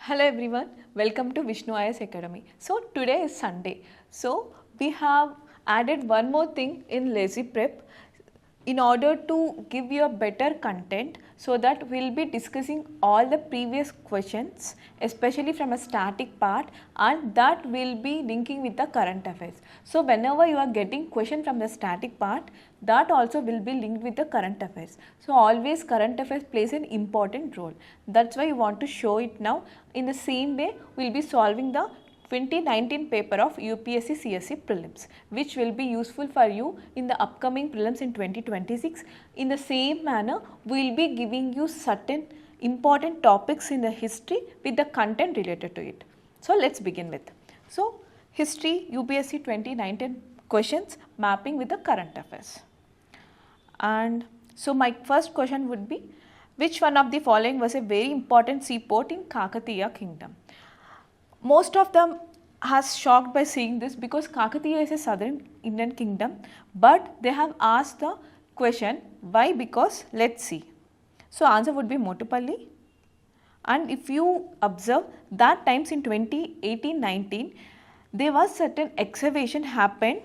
Hello everyone, welcome to Vishnu IAS Academy. So today is Sunday. So we have added one more thing in Lazy Prep in order to give you a better content, so that we will be discussing all the previous questions, especially from a static part, and that will be linking with the current affairs. So whenever you are getting question from the static part, that also will be linked with the current affairs. So always current affairs plays an important role. That's why you want to show it now. In the same way, we will be solving the 2019 paper of UPSC CSE Prelims, which will be useful for you in the upcoming Prelims in 2026. In the same manner, we will be giving you certain important topics in the history with the content related to it. So let's begin with. So history UPSC 2019 questions mapping with the current affairs. And so my first question would be, which one of the following was a very important seaport in Kakatiya kingdom? Most of them has shocked by seeing this because Kakatiya is a southern Indian kingdom, but they have asked the question why, because let's see. So answer would be Motupalli. And if you observe that times in 2018-19, there was certain excavation happened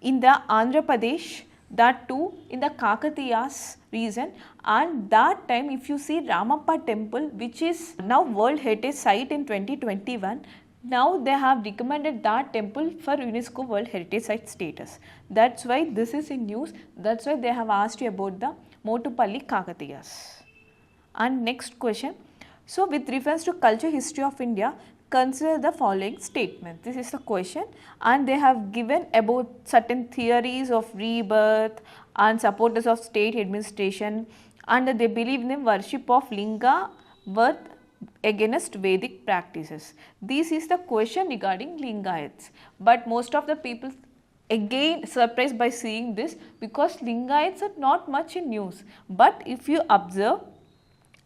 in the Andhra Pradesh, that too in the Kakatiyas region, and that time if you see Ramappa temple, which is now World Heritage Site in 2021, now they have recommended that temple for UNESCO World Heritage Site status. That's why this is in news, that's why they have asked you about the Motupalli Kakatiyas. And next question, so with reference to culture history of India, consider the following statement. This is the question, and they have given about certain theories of rebirth and supporters of state administration, and they believe in the worship of Linga worth against Vedic practices. This is the question regarding Lingayats, but most of the people again surprised by seeing this because Lingayats are not much in news. But if you observe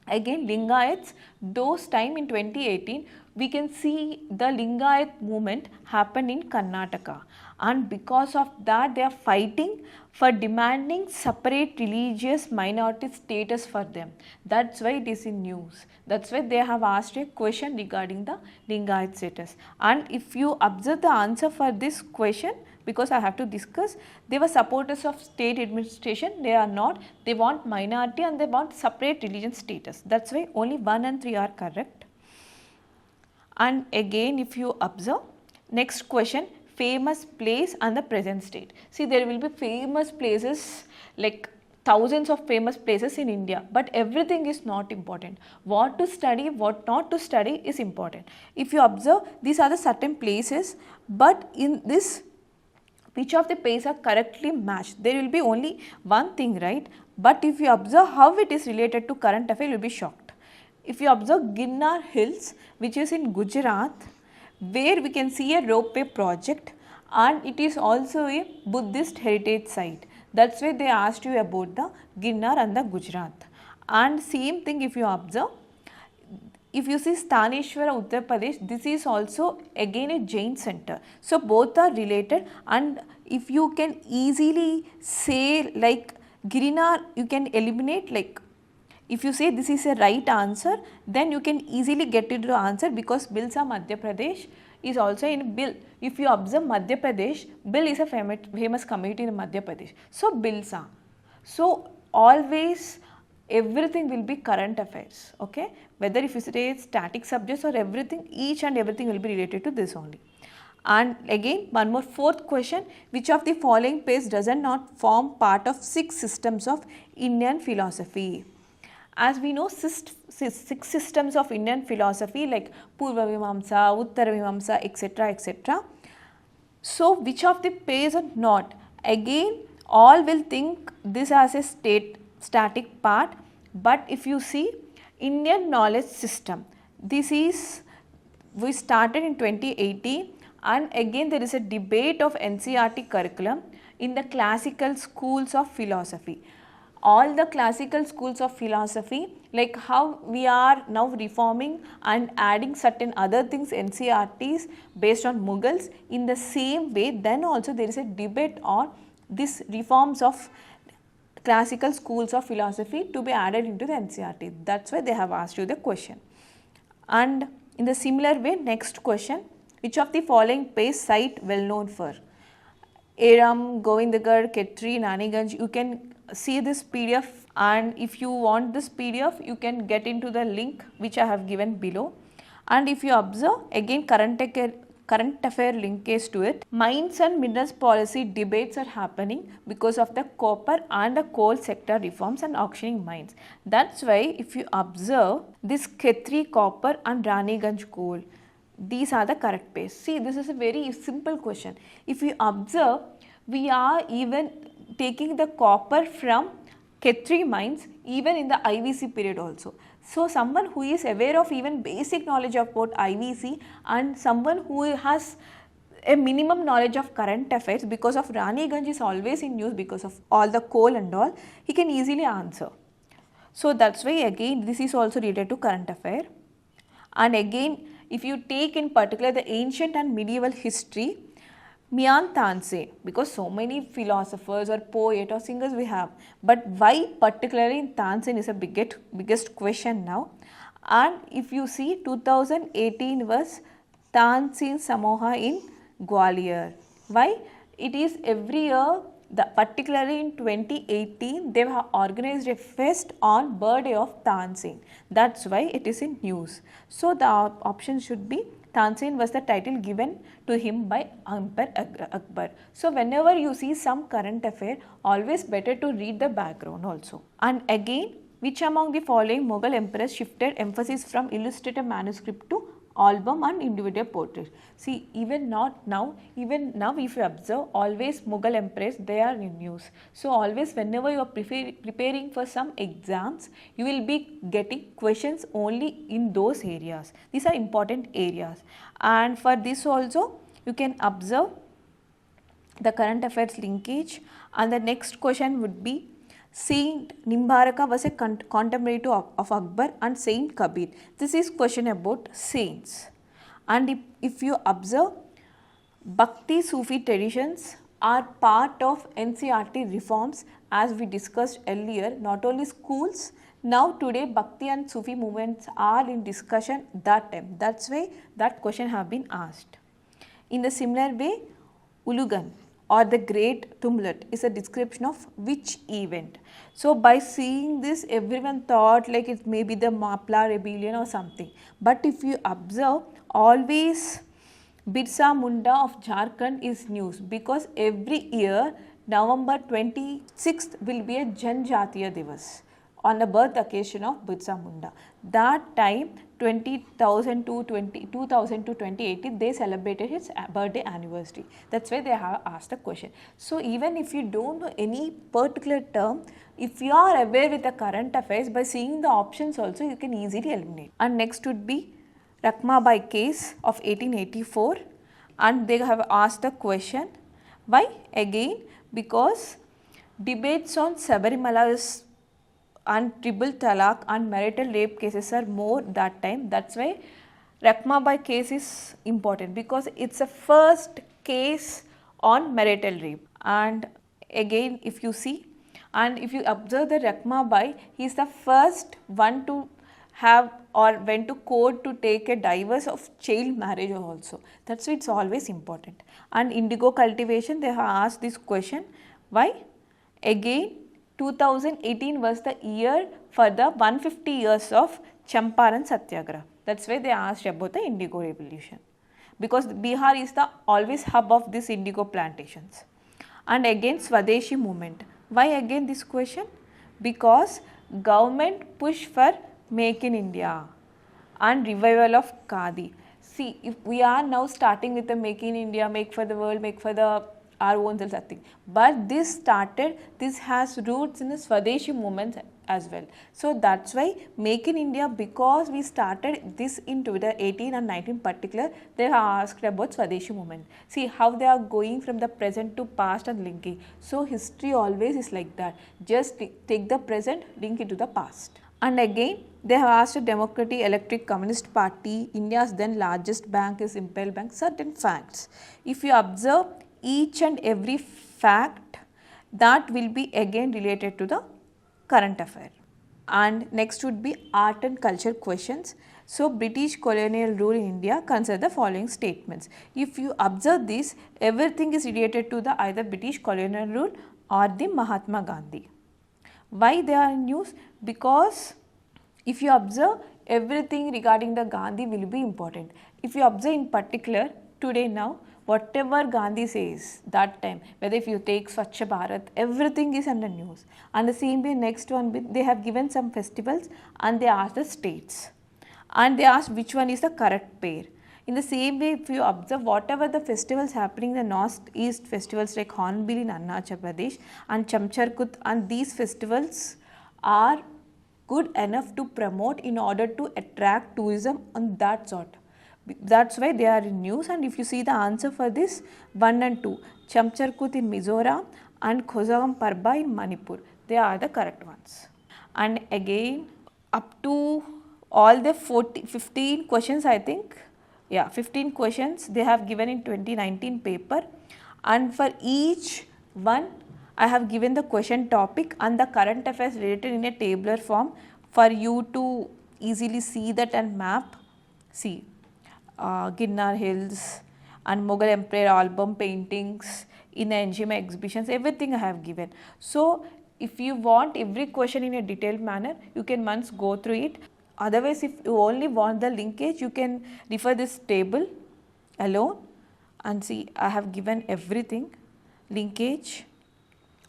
again Lingayats, those time in 2018, we can see the Lingayat movement happen in Karnataka, and because of that they are fighting for demanding separate religious minority status for them. That's why it is in news. That's why they have asked a question regarding the Lingayat status. And if you observe the answer for this question, because I have to discuss, they were supporters of state administration, they are not, they want minority and they want separate religion status. That's why only 1 and 3 are correct. And again if you observe, next question, famous place and the present state. See, there will be famous places, like thousands of famous places in India, but everything is not important. What to study, what not to study is important. If you observe, these are the certain places, but in this, which of the places are correctly matched? There will be only one thing, right? But if you observe how it is related to current affair, you will be shocked. If you observe Ginnar Hills, which is in Gujarat, where we can see a ropeway project, and it is also a Buddhist heritage site. That's why they asked you about the Ginnar and the Gujarat. And same thing if you observe, if you see Staneshwara Uttar Pradesh, this is also again a Jain center. So both are related, and if you can easily say like Girinar, you can eliminate, like if you say this is a right answer, then you can easily get into the answer, because Bilsa Madhya Pradesh is also in Bil. If you observe Madhya Pradesh, Bil is a famous community in Madhya Pradesh. So Bilsa. So always everything will be current affairs, okay? Whether if you say static subjects or everything, each and everything will be related to this only. And again one more fourth question, which of the following page does not form part of 6 systems of Indian philosophy? As we know, 6 systems of Indian philosophy like Purva Vimamsa, Uttara Vimamsa, etc., etc. So which of the page are not? Again all will think this as a static part, but if you see Indian knowledge system, this is, we started in 2018, and again there is a debate of NCERT curriculum in the classical schools of philosophy. All the classical schools of philosophy, like how we are now reforming and adding certain other things NCERTs based on Mughals, in the same way then also there is a debate on these reforms of classical schools of philosophy to be added into the NCERT. That's why they have asked you the question. And In the similar way, next question, which of the following place site well known for? Eram, Govindagarh, Ketri, Naniganj. You can see this PDF, and if you want this PDF, you can get into the link which I have given below. And if you observe, again current affair linkage to it, mines and minerals policy debates are happening because of the copper and the coal sector reforms and auctioning mines. That's why if you observe this Khetri copper and Raniganj coal, these are the correct place. See, this is a very simple question. If you observe, we are even taking the copper from Khetri mines even in the IVC period also. So, someone who is aware of even basic knowledge about IVC and someone who has a minimum knowledge of current affairs, because of Raniganj is always in news because of all the coal and all, he can easily answer. So, that's why again this is also related to current affair. And again, if you take in particular the ancient and medieval history, Mian Tanse, because so many philosophers or poet or singers we have, but why particularly in Tansen is a biggest question now. And if you see, 2018 was Tansin Samoha in Gwalior. Why? It is every year, particularly in 2018, they have organized a fest on birthday of Tansin. That's why it is in news. So the option should be Tansin was the title given to him by Emperor Akbar. So whenever you see some current affair, always better to read the background also. And again, which among the following Mughal emperors shifted emphasis from illustrated manuscript to album and individual portrait? See, even now if you observe, always Mughal emperors, they are in news. So always whenever you are preparing for some exams, you will be getting questions only in those areas. These are important areas. And for this also, you can observe the current affairs linkage. And the next question would be, Saint Nimbaraka was a contemporary of Akbar and Saint Kabir. This is question about saints. And if you observe, Bhakti Sufi traditions are part of NCERT reforms, as we discussed earlier. Not only schools, now today Bhakti and Sufi movements are in discussion that time. That's why that question have been asked. In the similar way, Ulugan or the Great Tumult is a description of which event? So by seeing this, everyone thought like it may be the Mapla rebellion or something. But if you observe, always Birsa Munda of Jharkhand is news, because every year November 26th will be a Janjatiya Divas on the birth occasion of Birsa Munda. That time 2000 to 2018 they celebrated his birthday anniversary. That's why they have asked the question. So even if you don't know any particular term, if you are aware with the current affairs, by seeing the options also you can easily eliminate. And next would be Rakmabai case of 1884, and they have asked the question, why? Again, because debates on Sabarimala and triple talaq and marital rape cases are more that time. That's why Rakmabai case is important, because it's a first case on marital rape. And again, if you see, and if you observe the Rakmabai, he is the first one to have or went to court to take a divorce of child marriage also. That's why it's always important. And indigo cultivation, they have asked this question, why? Again, 2018 was the year for the 150 years of Champaran Satyagraha. That's why they asked about the indigo revolution, because Bihar is the always hub of these indigo plantations. And again, Swadeshi movement. Why again this question? Because government push for Make in India and revival of Khadi. See, if we are now starting with the Make in India, make for the world, make for the our own self-thing. But this has roots in the Swadeshi movement as well. So that's why Make in India, because we started this in 2018 and 19 particular, they have asked about Swadeshi movement. See how they are going from the present to past and linking. So history always is like that. Just take the present, link it to the past. And again, they have asked a Democratic Electric Communist Party, India's then largest bank is Imperial Bank, certain facts. If you observe each and every fact, that will be again related to the current affair. And next would be art and culture questions. So British colonial rule in India, consider the following statements. If you observe this, everything is related to the either British colonial rule or the Mahatma Gandhi. Why they are in news? Because if you observe, everything regarding the Gandhi will be important. If you observe in particular, today now, whatever Gandhi says that time, whether if you take Swachh Bharat, everything is under news. And the same way next one, they have given some festivals and they asked the states. And they asked which one is the correct pair. In the same way, if you observe whatever the festivals happening in the northeast festivals like Hornbill in Arunachal Pradesh and Chamcharkut, and these festivals are good enough to promote in order to attract tourism on that sort. That's why they are in news. And if you see the answer for this, 1 and 2, Chamcharkut in Mizoram and Khozagam Parba in Manipur, they are the correct ones. And again, up to all the 15 questions, I think, 15 questions they have given in 2019 paper, and for each one I have given the question topic and the current affairs related in a tabular form for you to easily see that and map. See, Ginnar Hills and Mughal Emperor album paintings in the NGMA exhibitions, everything I have given. So if you want every question in a detailed manner, you can once go through it. Otherwise, if you only want the linkage, you can refer this table alone and see I have given everything, linkage.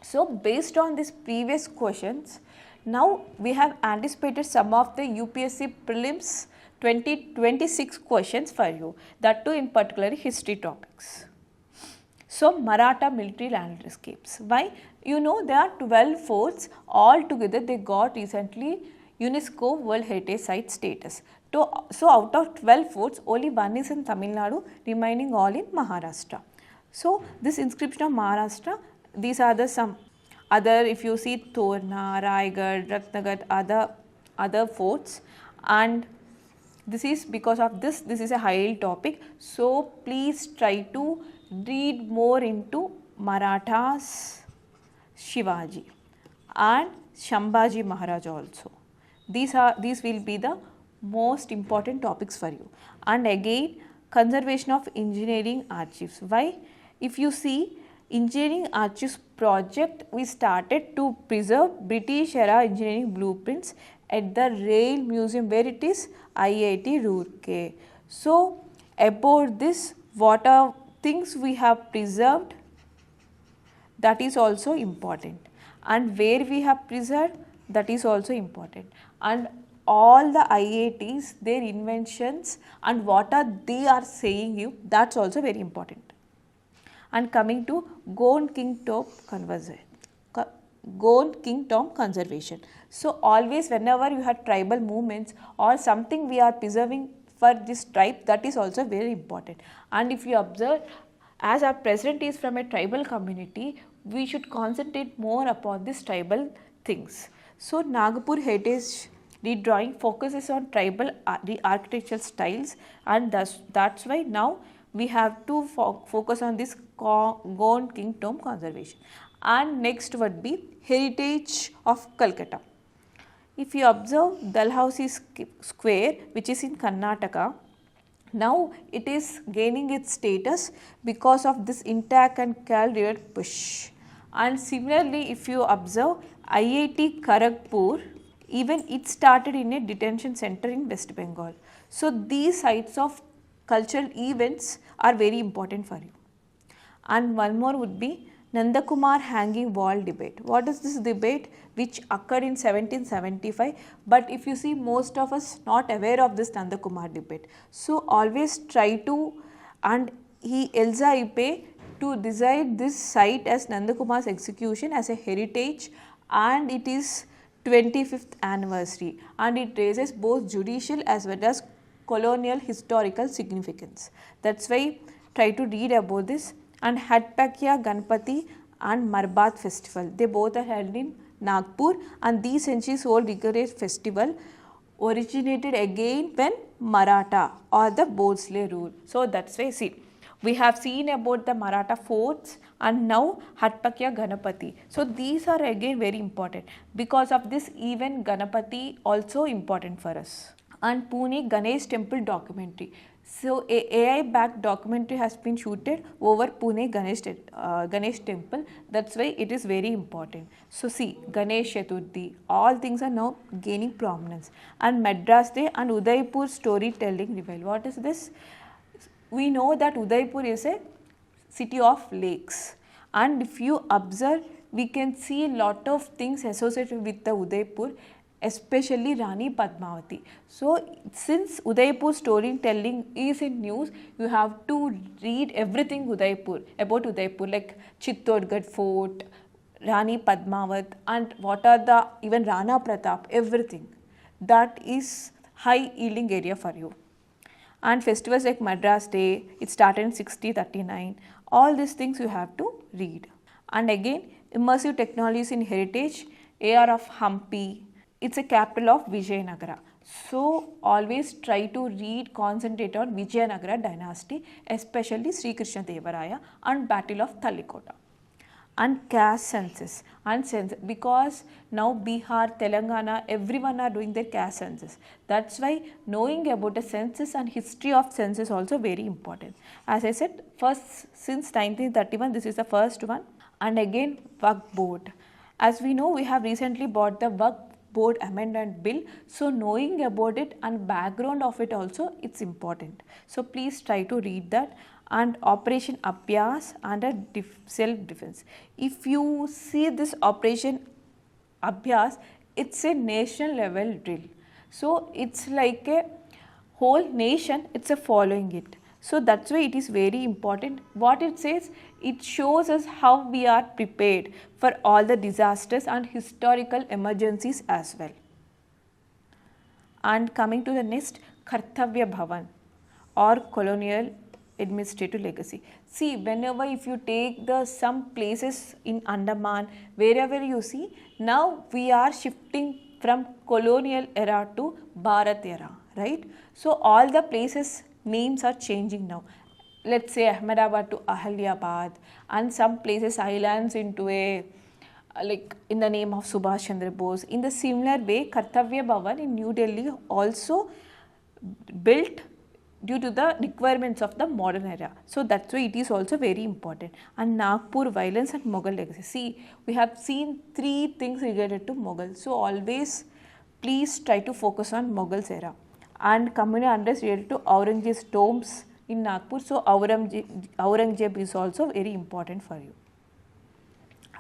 So based on these previous questions, now we have anticipated some of the UPSC prelims 2026 questions for you, that too in particular history topics. So Maratha military landscapes. Why? You know there are 12 forts all together, they got recently UNESCO World Heritage Site status. So out of 12 forts, only one is in Tamil Nadu, remaining all in Maharashtra. So this inscription of Maharashtra, these are the some other, if you see Torna, Raigad, Ratnagar, other forts, and this is because of this is a high yield topic. So please try to read more into Marathas, Shivaji and Shambhaji Maharaj also. These will be the most important topics for you. And again, conservation of engineering archives. Why? If you see engineering archives project, we started to preserve British era engineering blueprints at the Rail Museum, where it is IIT Roorkee. So about this, what are things we have preserved, that is also important, and where we have preserved, that is also important, and all the IITs, their inventions and what are they are saying you, that's also very important. And coming to Gone King Tomb conservation. So always whenever you have tribal movements or something we are preserving for this tribe, that is also very important. And if you observe, as our president is from a tribal community, we should concentrate more upon these tribal things. So Nagpur Heritage Redrawing focuses on tribal architectural styles, and that's why now we have to focus on this Gone King Tomb conservation. And next would be Heritage of Calcutta. If you observe Dalhousie Square, which is in Karnataka, now it is gaining its status because of this intact and Cal River push. And similarly, if you observe IIT Kharagpur, even it started in a detention center in West Bengal. So these sites of cultural events are very important for you. And one more would be Nandakumar hanging wall debate. What is this debate? Which occurred in 1775, but if you see, most of us not aware of this Nandakumar debate. So always try to, and Elza Ipe to decide this site as Nandakumar's execution as a heritage, and it is 25th anniversary, and it raises both judicial as well as colonial historical significance. That's why try to read about this. And Hatpakya Ganpati and Marbat festival, they both are held in Nagpur, and these centuries old rigorous festival originated again when Maratha or the Bhosle rule. So that's why, see, We have seen about the Maratha forts and now Hatpakya Ganapati. So these are again very important. Because of this, even Ganapati also important for us. And Pune Ganesh Temple documentary. So a AI backed documentary has been shooted over Pune Ganesh Temple. That's why it is very important. So see, Ganesh Chaturthi, all things are now gaining prominence. And Madras Day and Udaipur storytelling revival. What is this? We know that Udaipur is a city of lakes, and if you observe, we can see a lot of things associated with the Udaipur, especially Rani Padmavati. So since Udaipur storytelling is in news, you have to read everything about Udaipur, like Chittorgarh Fort, Rani Padmavat, and what are the even Rana Pratap, everything. That is high yielding area for you. And festivals like Madras Day, it started in 1639. All these things you have to read. And again, immersive technologies in heritage, AR of Hampi, it's a capital of Vijayanagara. So always try to read, concentrate on Vijayanagara dynasty, especially Sri Krishna Devaraya and Battle of Talikota. And caste census and census, because now Bihar, Telangana, everyone are doing their caste census. That's why knowing about the census and history of census also very important. As I said, first since 1931, this is the first one. And again, Waqf Board. As we know, we have recently bought the Waqf Board Amendment Bill. So knowing about it and background of it also, it's important. So please try to read that. And Operation Abhyas and a self-defense. If you see this Operation Abhyas, it's a nation level drill. So it's like a whole nation, it's a following it. So that's why it is very important. What it says, it shows us how we are prepared for all the disasters and historical emergencies as well. And coming to the next, Kartavya Bhavan or colonial administrative legacy. See, whenever if you take the some places in Andaman, wherever you see, now we are shifting from colonial era to Bharat era, right? So all the places names are changing now. Let's say Ahmedabad to Ahaliabad, and some places islands into a like in the name of Subhash Chandra Bose. In the similar way, Kartavya Bhavan in New Delhi also built due to the requirements of the modern era. So that's why it is also very important. And Nagpur violence and Mughal legacy. See, we have seen three things related to Mughal. So always please try to focus on Mughals era. And communal unrest related to Aurangzeb's tombs in Nagpur. So Aurangzeb is also very important for you.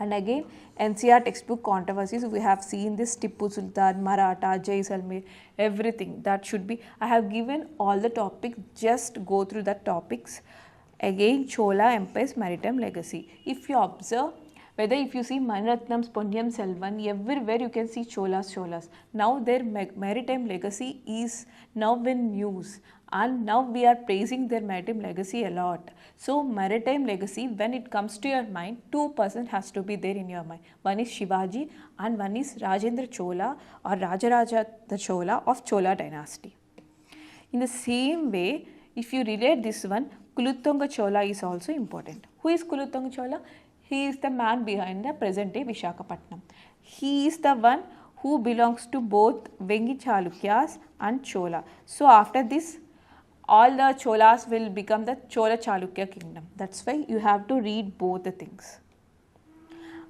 And again, NCR textbook controversies, we have seen this Tippu Sultan, Maratha, Jaisalmer, everything that should be. I have given all the topics, just go through the topics. Again, Chola Empire's maritime legacy. If you observe, whether if you see Maniratnam's Ponniyam Selvan, everywhere you can see Cholas. Now their maritime legacy is now in news. And now we are praising their maritime legacy a lot. So maritime legacy, when it comes to your mind, two persons has to be there in your mind. One is Shivaji and one is Rajendra Chola or Rajaraja the Chola of Chola dynasty. In the same way, if you relate this one, Kulutonga Chola is also important. Who is Kulutonga Chola? He is the man behind the present day Vishakhapatnam. He is the one who belongs to both Vengi Chalukyas and Chola. So after this, all the Cholas will become the Chola Chalukya kingdom. That's why you have to read both the things.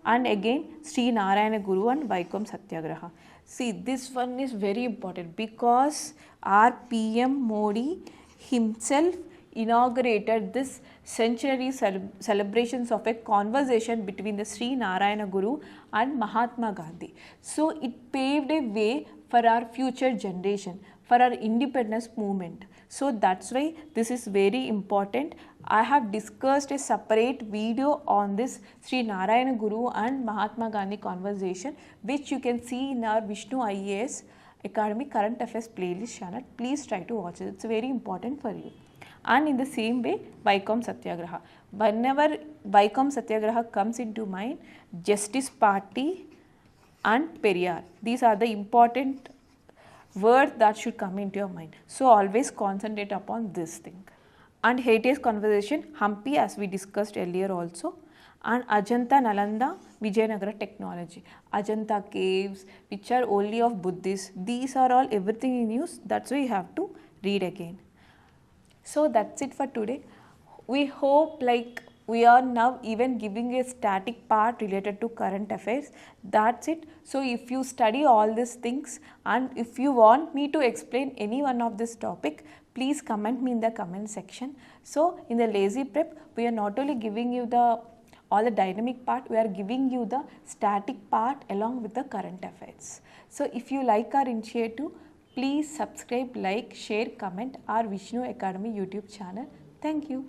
And again, Sri Narayana Guru and Vaikom Satyagraha. See, this one is very important because our PM Modi himself inaugurated this centenary celebrations of a conversation between the Sri Narayana Guru and Mahatma Gandhi. So it paved a way for our future generation, for our independence movement. So that's why this is very important. I have discussed a separate video on this Sri Narayana Guru and Mahatma Gandhi conversation, which you can see in our Vishnu IAS Academy Current Affairs playlist channel. Please try to watch it. It's very important for you. And in the same way, Vaikom Satyagraha. Whenever Vaikom Satyagraha comes into mind, Justice Party and Periyar. These are the important words that should come into your mind. So always concentrate upon this thing. and heritage conversation Hampi, as we discussed earlier also, and Ajanta Nalanda Vijayanagara technology. Ajanta caves, which are only of Buddhists, these are all everything in use, that's why you have to read again. So that's it for today. We hope we are now even giving a static part related to current affairs. That's it. So if you study all these things and if you want me to explain any one of this topic, please comment me in the comment section. So in the lazy prep, we are not only giving you all the dynamic part, we are giving you the static part along with the current affairs. So if you like our initiative, please subscribe, like, share, comment our Vishnu Academy YouTube channel. Thank you.